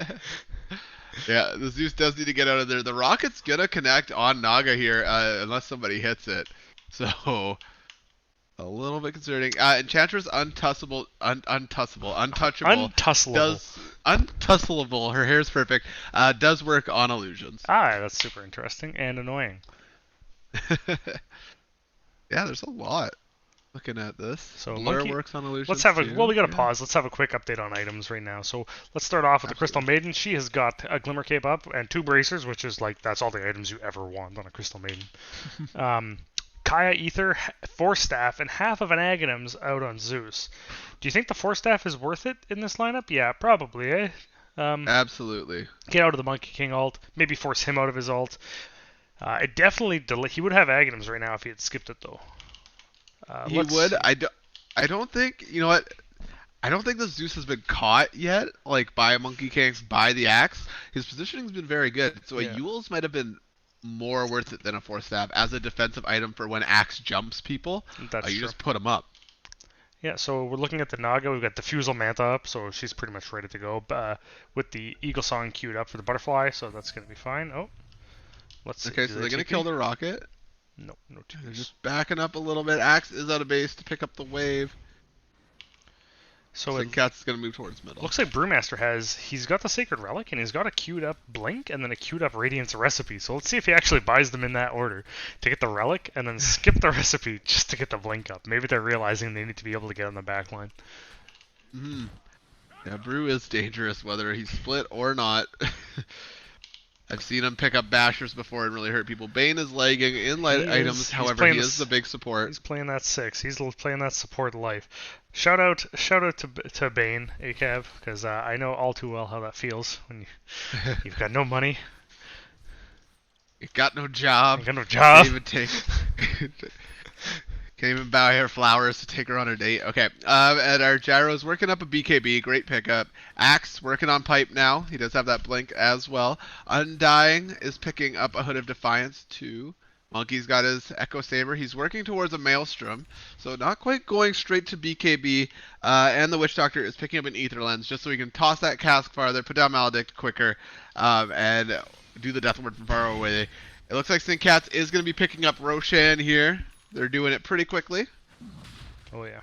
Yeah, the Zeus does need to get out of there. The rocket's gonna connect on Naga here, unless somebody hits it. So, a little bit concerning. Enchantress untouchable. Untussleable. Her hair's perfect. Does work on illusions.
That's super interesting and annoying.
Yeah, there's a lot. Looking at this.
So
Blur works on illusions.
Let's have a
too.
we gotta pause. Let's have a quick update on items right now. So let's start off with the Crystal Maiden. She has got a Glimmer Cape up and 2 bracers, which is like that's all the items you ever want on a Crystal Maiden. Kaya Ether, 4 staff, and half of an Aghanim's out on Zeus. Do you think the 4 staff is worth it in this lineup? Yeah, probably, eh?
Absolutely.
Get out of the Monkey King ult. Maybe force him out of his ult. It definitely he would have Aghanim's right now if he had skipped it though.
He would. I don't think. You know what? I don't think the Zeus has been caught yet, like by a Monkey King, by the axe. His positioning's been very good. So a Yule's might have been more worth it than a 4 staff as a defensive item for when axe jumps people.
That's
you
true.
just put them up.
Yeah, so we're looking at the Naga. We've got Diffusal Manta up, so she's pretty much ready to go. With the Eagle Song queued up for the Butterfly, so that's going to be fine. Oh, let's see.
Okay, so they're going to kill the rocket.
No
They're just backing up a little bit. Axe is out of base to pick up the wave.
So
St. Catz is going to move towards middle.
looks like Brewmaster he's got the Sacred Relic, and he's got a queued up Blink, and then a queued up Radiance recipe. So let's see if he actually buys them in that order. To get the Relic, and then skip the recipe just to get the Blink up. Maybe they're realizing they need to be able to get on the back line.
Mm-hmm. Yeah, Brew is dangerous, whether he's split or not. I've seen him pick up bashers before and really hurt people. Bane is lagging in light items, however, he is the big support.
He's playing that 6. He's playing that support life. Shout out to Bane, ACAB, because I know all too well how that feels when you've got no money.
You've got no job.
You got no job.
Can't even buy her flowers to take her on her date. Okay, and our Gyro's working up a BKB, great pickup. Axe working on pipe now. He does have that blink as well. Undying is picking up a Hood of Defiance too. Monkey's got his Echo Saber. He's working towards a Maelstrom, so not quite going straight to BKB. And the Witch Doctor is picking up an Ether Lens just so he can toss that cask farther, put down Maledict quicker, and do the Death Ward from far away. It looks like St. Catz is going to be picking up Roshan here. They're doing it pretty quickly.
Oh, yeah.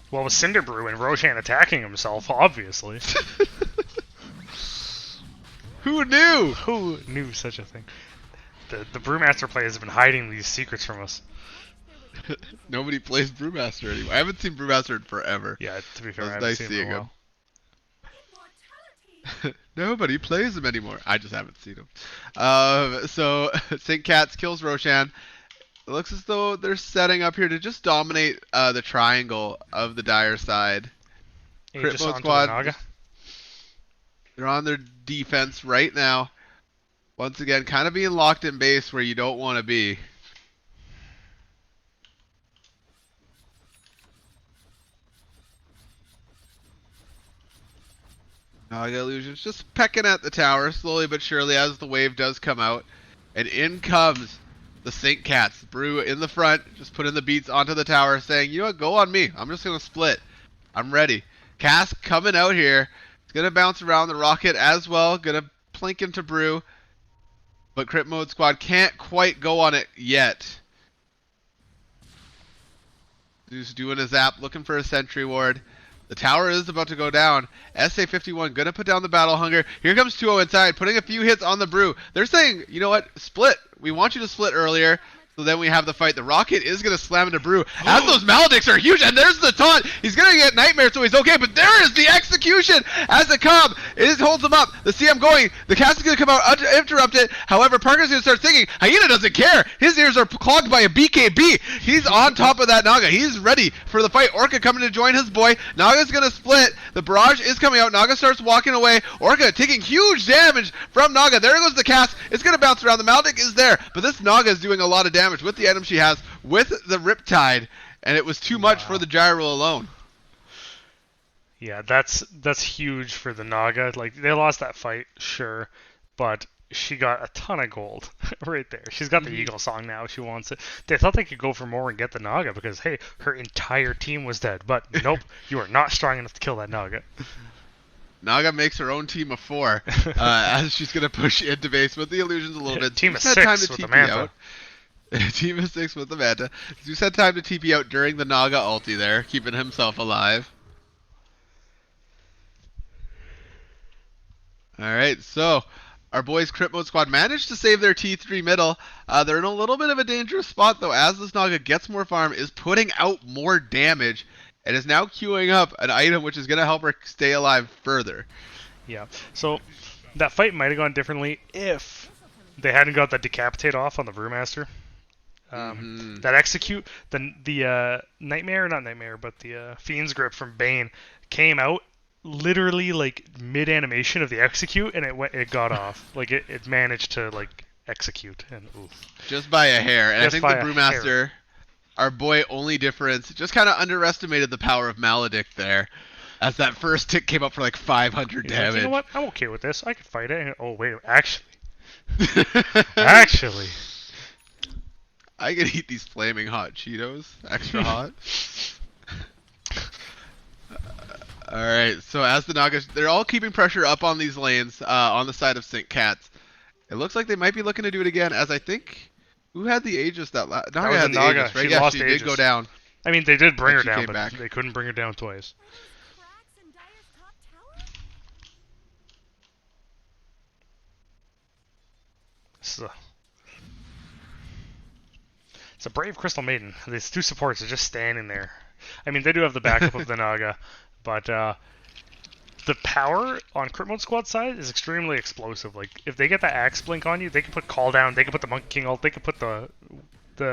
Well, with Cinderbrew and Roshan attacking himself, obviously.
Who knew?
Who knew such a thing? The Brewmaster players have been hiding these secrets from us.
Nobody plays Brewmaster anymore. I haven't seen Brewmaster in forever.
Yeah, to be fair, I
It's
haven't
nice
seen
seeing
him in a while.
Nobody plays him anymore. I just haven't seen him. So St. Catz kills Roshan. It looks as though they're setting up here to just dominate the triangle of the Dire side.
Aegis onto the
CritModeSquad,
Naga.
they're on their defense right now. Once again, kind of being locked in base where you don't want to be. Naga Illusions just pecking at the tower slowly but surely as the wave does come out. And in comes the St. Catz. Brew in the front, just putting the beats onto the tower saying, you know what, go on me. I'm just going to split. I'm ready. Cask coming out here. It's going to bounce around the rocket as well. Going to plink into Brew. But CritModeSquad can't quite go on it yet. He's doing a zap, looking for a sentry ward. The tower is about to go down. SA-51 gonna put down the Battle Hunger. Here comes 2-0 inside, putting a few hits on the Brew. They're saying, you know what, split. We want you to split earlier. So then we have the fight. The Rocket is going to slam into Brew. As those Maledicts are huge. And there's the taunt. He's going to get Nightmare, so he's okay. But there is the execution as the Cobb. It holds him up. The CM going. The cast is going to come out uninterrupted. However, Parker's going to start singing. Hyena doesn't care. His ears are clogged by a BKB. He's on top of that Naga. He's ready for the fight. Orca coming to join his boy. Naga's going to split. The barrage is coming out. Naga starts walking away. Orca taking huge damage from Naga. There goes the cast. It's going to bounce around. The Maledict is there. But this Naga is doing a lot of damage with the item she has, with the Riptide, and it was too much for the Gyro alone.
Yeah, that's huge for the Naga. Like, they lost that fight, sure, but she got a ton of gold right there. She's got the Eagle Song now. She wants it. They thought they could go for more and get the Naga because, hey, her entire team was dead. But nope, you are not strong enough to kill that Naga.
Naga makes her own team of 4 as she's going to push into base with the illusions a little bit.
Team of
Zeus
6
had time to
with the
TP
Manta.
out. Team of 6 with the Manta. Zeus had time to TP out during the Naga ulti there, keeping himself alive. Alright, so our boys CritModeSquad managed to save their T3 middle. They're in a little bit of a dangerous spot though, as this Naga gets more farm, is putting out more damage, and is now queuing up an item which is going to help her stay alive further.
Yeah, so that fight might have gone differently if they hadn't got that Decapitate off on the Brewmaster. That execute, the Nightmare, not Nightmare, but the Fiend's Grip from Bane came out literally like mid-animation of the execute, and it got off. Like, it managed to, like, execute, and oof.
Just by a hair. And
Just
I think
by
the
a
Brewmaster,
hair.
our boy Only Difference, just kind of underestimated the power of Maledict there. As that first tick came up for like 500
He's like,
damage.
you know what? I'm okay with this. I can fight it. And, oh, wait, actually. Actually.
I could eat these flaming hot Cheetos. Extra hot. Alright, so as the Nagas, they're all keeping pressure up on these lanes on the side of St. Catz. It looks like they might be looking to do it again, as I think... Who had the Aegis that last... Naga had the
Naga.
Aegis, right?
She
Yeah,
lost
she
Aegis.
did go down.
I mean, they did bring her
she
down,
came
but
back.
they couldn't bring her down twice. So, it's a brave Crystal Maiden. These two supports are just standing there. I mean, they do have the backup of the Naga, but the power on CritModeSquad side is extremely explosive. Like, if they get that Axe Blink on you, they can put Call Down, they can put the Monkey King ult, they can put the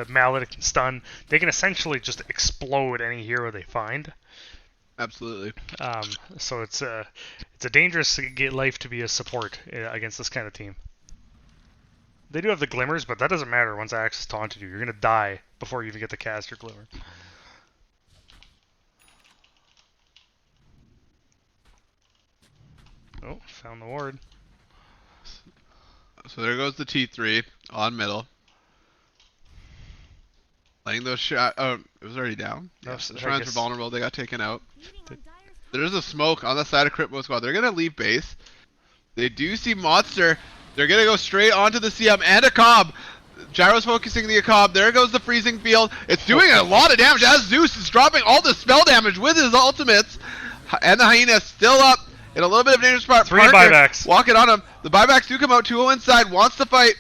Mallet can stun. They can essentially just explode any hero they find.
Absolutely.
So it's a dangerous life to be a support against this kind of team. They do have the glimmers, but that doesn't matter once Axe has taunted you. You're gonna die before you even get to cast your glimmer. Oh, found the ward.
So there goes the T3 on middle. Letting those shot. Oh, it was already down.
No,
Yeah,
so
the
I
shrines were
guess-
vulnerable. They got taken out.
Leading on Dire's
There's a smoke on the side of CritModeSquad. They're gonna leave base. They do see Monster. They're gonna go straight onto the CM and a Cobb. Gyro's focusing the Cobb. There goes the freezing field. It's doing a lot of damage as Zeus is dropping all the spell damage with his ultimates. And the Hyena still up in a little bit of a dangerous spot.
Three
Parker
buybacks.
walking on him. The buybacks do come out. 2-0 inside. Wants to fight.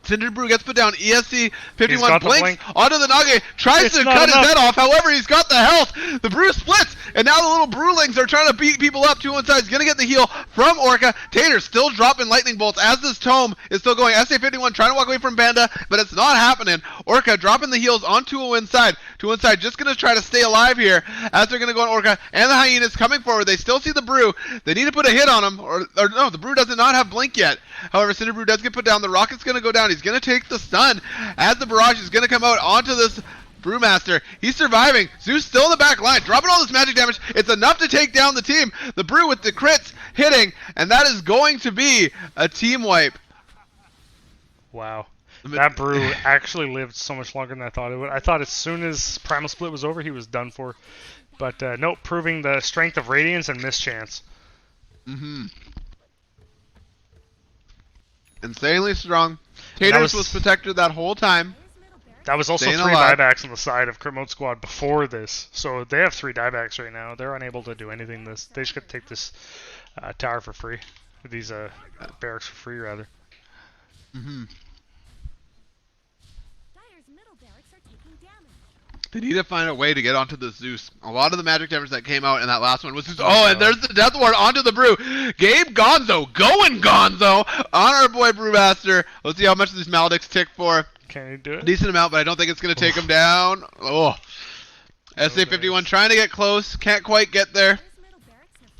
Cinder Brew gets put down. ESC 51
got the
blinks
blink.
onto the Nage. Tries
It's
to
not
cut his
enough.
head off. However, he's got the health. The Brew splits. And now the little Brewlings are trying to beat people up. 2 inside. He's going to get the heal from Orca. Tater still dropping lightning bolts as this Tome is still going. SA51 trying to walk away from Panda, but it's not happening. Orca dropping the heals on 2 inside. 2 inside just going to try to stay alive here as they're going to go on Orca. And the Hyenas coming forward. They still see the Brew. They need to put a hit on him. Or no, the Brew does not have blink yet. However, Cinder Brew does get put down. The Rocket's going to go down. He's going to take the stun as the barrage is going to come out onto this Brewmaster. He's surviving. Zeus still in the back line, dropping all this magic damage. It's enough to take down the team. The Brew with the crits hitting, and that is going to be a team wipe.
Wow. That Brew actually lived so much longer than I thought it would. I thought as soon as Primal Split was over, he was done for. But nope, proving the strength of Radiance and Mischance.
Mm-hmm. Insanely strong. Taters was protected that whole time.
middle barracks.
That was also
Staying
3
alive.
buybacks on the side of CritModeSquad before this. So they have 3 diebacks right now. They're unable to do anything. They just got to take this tower for free. These barracks for free, rather.
Mm-hmm.
Dire's middle barracks are taking damage.
They need to find a way to get onto the Zeus. A lot of the magic damage that came out in that last one was Zeus. Oh, and there's the Death Ward onto the Brew. Gabe Gonzo going Gonzo on our boy Brewmaster. Let's see how much these Maledicts tick for.
Can you do it?
Decent amount, but I don't think it's going to take him down. Oh. SA51 trying to get close. Can't quite get there.
Dire's middle barracks have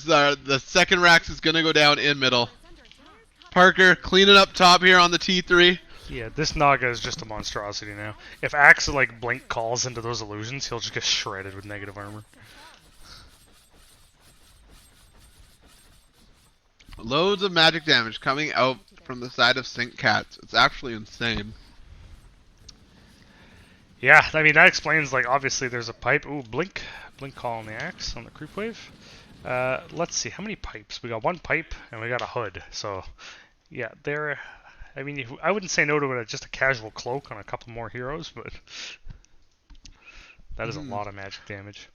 fallen.
As the second Rax is going to go down in middle.
It's under Dire's top
Parker cleaning up top here on the T3.
Yeah, this Naga is just a monstrosity now. If Axe like blink calls into those illusions, he'll just get shredded with negative armor.
Loads of magic damage coming out from the side of St. Catz. It's actually insane.
Yeah, I mean that explains like obviously there's a pipe. Ooh, blink call on the Axe on the creep wave. Let's see how many pipes. We got 1 pipe and we got a hood. So yeah, there. I mean, I wouldn't say no to it, just a casual cloak on a couple more heroes, but that is a lot of magic damage.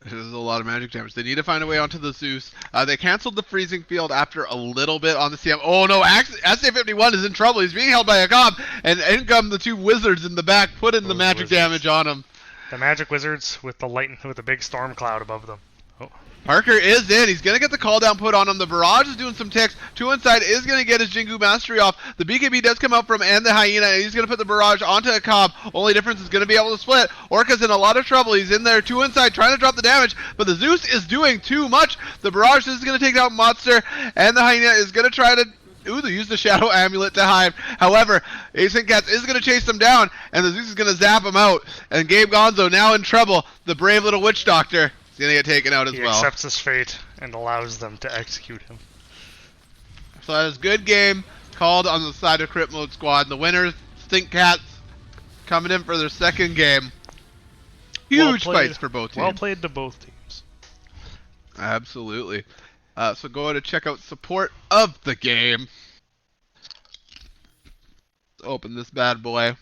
It is a lot of magic damage. They need to find a way onto the Zeus. They canceled the freezing field after a little bit on the CM. Oh no, SA51 is in trouble. He's being held by a Cobb, and in come the 2 wizards in the back, putting the
Those
magic
wizards.
damage on him.
The magic wizards with the big storm cloud above them. Oh,
Parker is in. He's going to get the call down put on him. The Barrage is doing some ticks. 2 inside is going to get his Jingu Mastery off. The BKB does come out from and the Hyena. And he's going to put the Barrage onto a Cobb. Only difference is going to be able to split. Orca's in a lot of trouble. He's in there 2 inside trying to drop the damage. But the Zeus is doing too much. The Barrage is going to take out Monster. And the Hyena is going to try to... Ooh, they use the Shadow Amulet to hide. However, St. Catz is going to chase them down. And the Zeus is going to zap him out. And Gabe Gonzo now in trouble. The brave little Witch Doctor. He's gonna get taken out as
he
well.
accepts his fate and allows them to execute him.
So that is good game called on the side of CritModeSquad. The winners, St. Catz, coming in for their second game. Huge
Well played.
fights for both teams.
Well played to both teams.
Absolutely. So go ahead and check out support of the game. Let's open this bad boy.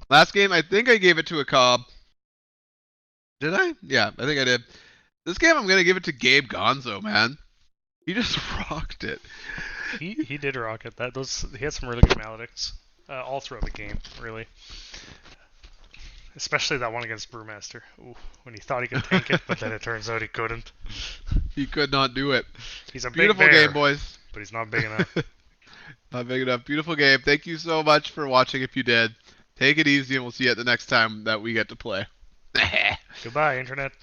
Last game, I think I gave it to a Cobb. Did I? Yeah, I think I did. This game, I'm gonna give it to Gabe Gonzo, man. He just rocked it.
He did rock it. He had some really good Maledicts all throughout the game, really. Especially that one against Brewmaster. Ooh, when he thought he could tank it, but then it turns out he couldn't.
He could not do it.
He's a
Beautiful
big bear,
game, boys.
but he's not big enough.
Not big enough. Beautiful game. Thank you so much for watching if you did. Take it easy, and we'll see you at the next time that we get to play.
Goodbye, Internet.